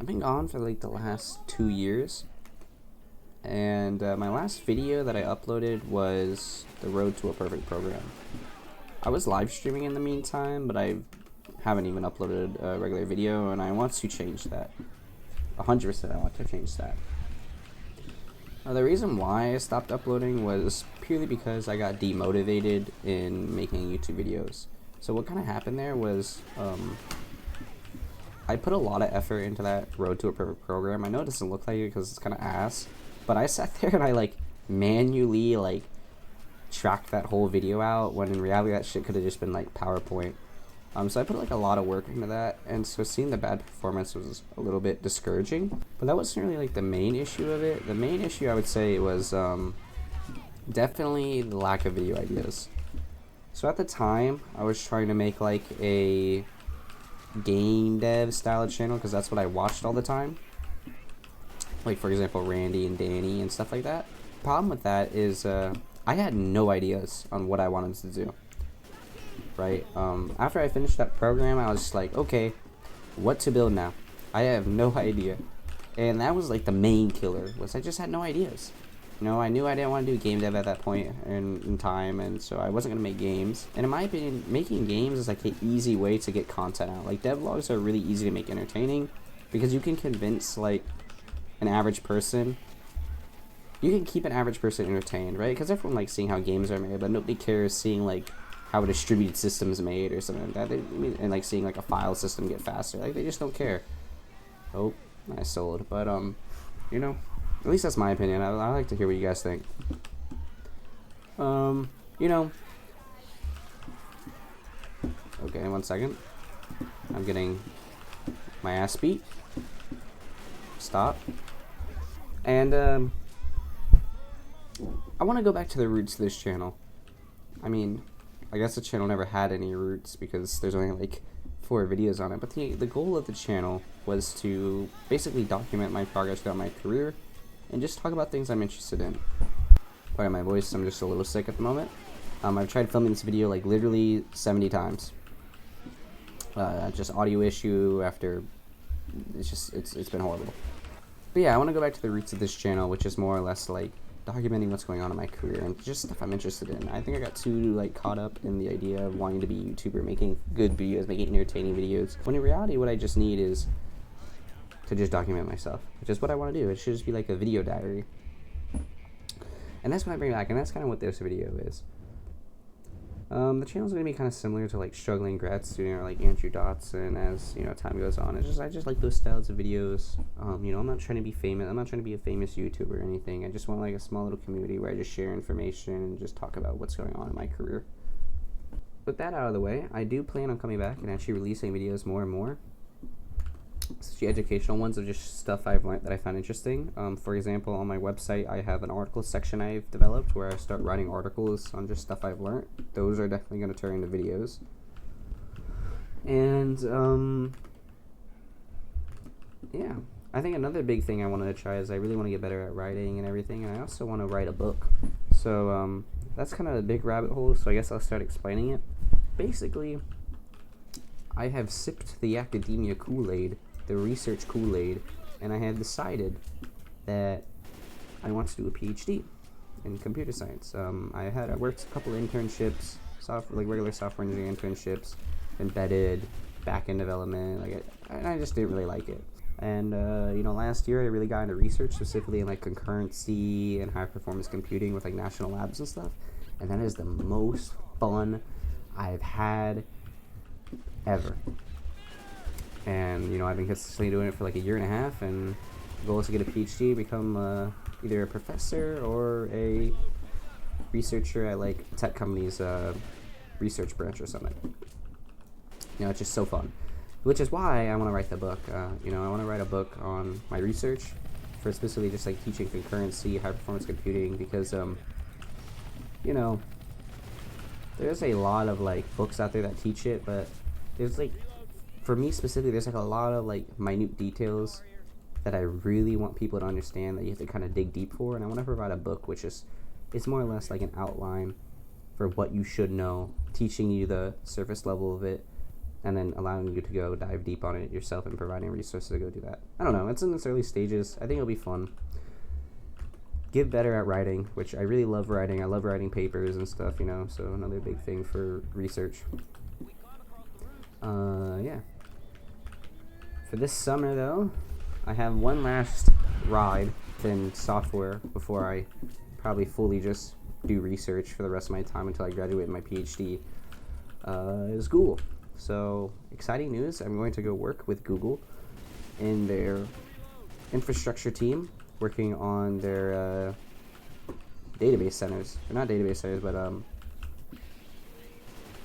I've been gone for like the last 2 years, and my last video that I uploaded was the road to a perfect program. I was live streaming in the meantime, but I haven't even uploaded a regular video, and I want to change that. 100% I want to change that. The reason why I stopped uploading was purely because I got demotivated in making YouTube videos. So what kind of happened there was I put a lot of effort into that road to a perfect program. I know it doesn't look like it because it's kind of ass, but I sat there and I manually tracked that whole video out, when in reality that shit could have just been PowerPoint. So I put a lot of work into that, and so seeing the bad performance was a little bit discouraging. But that wasn't really the main issue of it. The main issue I would say was definitely the lack of video ideas. So at the time, I was trying to make a game dev style channel because that's what I watched all the time. For example, Randy and Danny and stuff like that. Problem with that is I had no ideas on what I wanted to do. Right? After I finished that program, I was just okay, what to build now? I have no idea. And that was the main killer, was I just had no ideas. I knew I didn't want to do game dev at that point in time, and so I wasn't going to make games. And in my opinion, making games is an easy way to get content out. Devlogs are really easy to make entertaining, because you can convince an average person. You can keep an average person entertained, right? Because everyone likes seeing how games are made, but nobody cares seeing how a distributed system is made or something like that. And seeing a file system get faster. They just don't care. Oh, I sold. But at least that's my opinion. I like to hear what you guys think. Okay, 1 second. I'm getting my ass beat. Stop. And I want to go back to the roots of this channel. I guess the channel never had any roots because there's only 4 videos on it. But the goal of the channel was to basically document my progress throughout my career and just talk about things I'm interested in. Pardon my voice, I'm just a little sick at the moment. I've tried filming this video literally 70 times. Just audio issue after, it's been horrible. But yeah, I want to go back to the roots of this channel, which is more or less documenting what's going on in my career and just stuff I'm interested in. I think I got too caught up in the idea of wanting to be a YouTuber, making good videos, making entertaining videos, when in reality what I just need is to just document myself, which is what I want to do. It should just be a video diary. And that's what I bring back, and that's kind of what this video is. The channel's going to be kind of similar to struggling grad student or Andrew Dotson as time goes on. I just like those styles of videos. I'm not trying to be famous. I'm not trying to be a famous YouTuber or anything. I just want a small little community where I just share information and just talk about what's going on in my career. With that out of the way, I do plan on coming back and actually releasing videos more and more. Especially educational ones of just stuff I've learned that I found interesting. For example, on my website, I have an article section I've developed where I start writing articles on just stuff I've learned. Those are definitely going to turn into videos. And, yeah. I think another big thing I wanted to try is I really want to get better at writing and everything, and I also want to write a book. So, that's kind of a big rabbit hole, so I guess I'll start explaining it. Basically, I have sipped the academia Kool-Aid, the research Kool-Aid, and I have decided that I want to do a PhD in computer science. I worked a couple internships, regular software engineering internships, embedded, back-end development, and I just didn't really like it. And, last year I really got into research, specifically in concurrency and high-performance computing with national labs and stuff, and that is the most fun I've had ever. And I've been consistently doing it for a year and a half, and the goal is to get a PhD, become either a professor or a researcher at tech companies' research branch or something. It's just so fun, which is why I want to write the book. I want to write a book on my research, for specifically just teaching concurrency, high performance computing, because there's a lot of books out there that teach it, but there's for me specifically, there's a lot of minute details that I really want people to understand that you have to kind of dig deep for, and I want to provide a book which is, it's more or less an outline for what you should know, teaching you the surface level of it, and then allowing you to go dive deep on it yourself and providing resources to go do that. I don't know. It's in its early stages. I think it'll be fun. Get better at writing, which I really love writing. I love writing papers and stuff, you know, so another big thing for research. Yeah. For this summer, though, I have one last ride in software before I probably fully just do research for the rest of my time until I graduate my PhD, is Google. So, exciting news. I'm going to go work with Google in their infrastructure team, working on their database centers. Or not database centers, but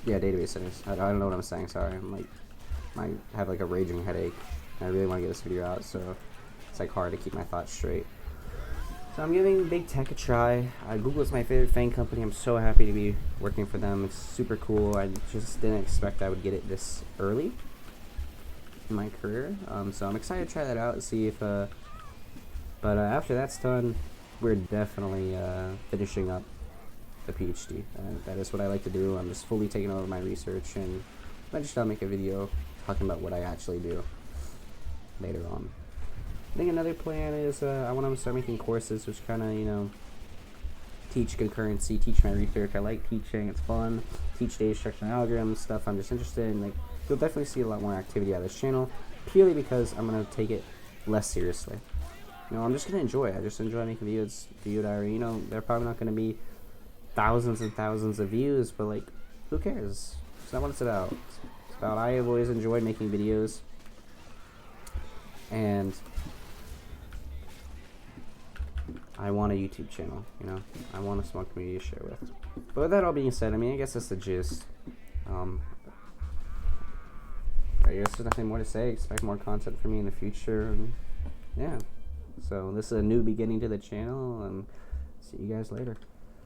yeah, database centers. I don't know what I'm saying. Sorry, I have like a raging headache. I really want to get this video out, so it's like hard to keep my thoughts straight. So I'm giving big tech a try. Google is my favorite FANG company. I'm so happy to be working for them. It's super cool. I just didn't expect I would get it this early in my career. So I'm excited to try that out and see if. But after that's done, we're definitely finishing up the PhD. That is what I like to do. I'm just fully taking over my research, and I just make a video talking about what I actually do later on. I think another plan is I want to start making courses which kind of, you know, teach concurrency, teach my research. I like teaching. It's fun. Teach data structure and algorithms, stuff I'm just interested in. Like, you'll definitely see a lot more activity out of this channel, purely because I'm going to take it less seriously. You know, I'm just going to enjoy it. I just enjoy making videos, video diary. You know, they're probably not going to be thousands and thousands of views, but, like, who cares? It's not what it's about. It's about I have always enjoyed making videos, and I want a YouTube channel, you know. I want a small community to share with. But with that all being said, I mean, I guess that's the gist. I guess there's nothing more to say. Expect more content from me in the future. And yeah. So this is a new beginning to the channel, and see you guys later.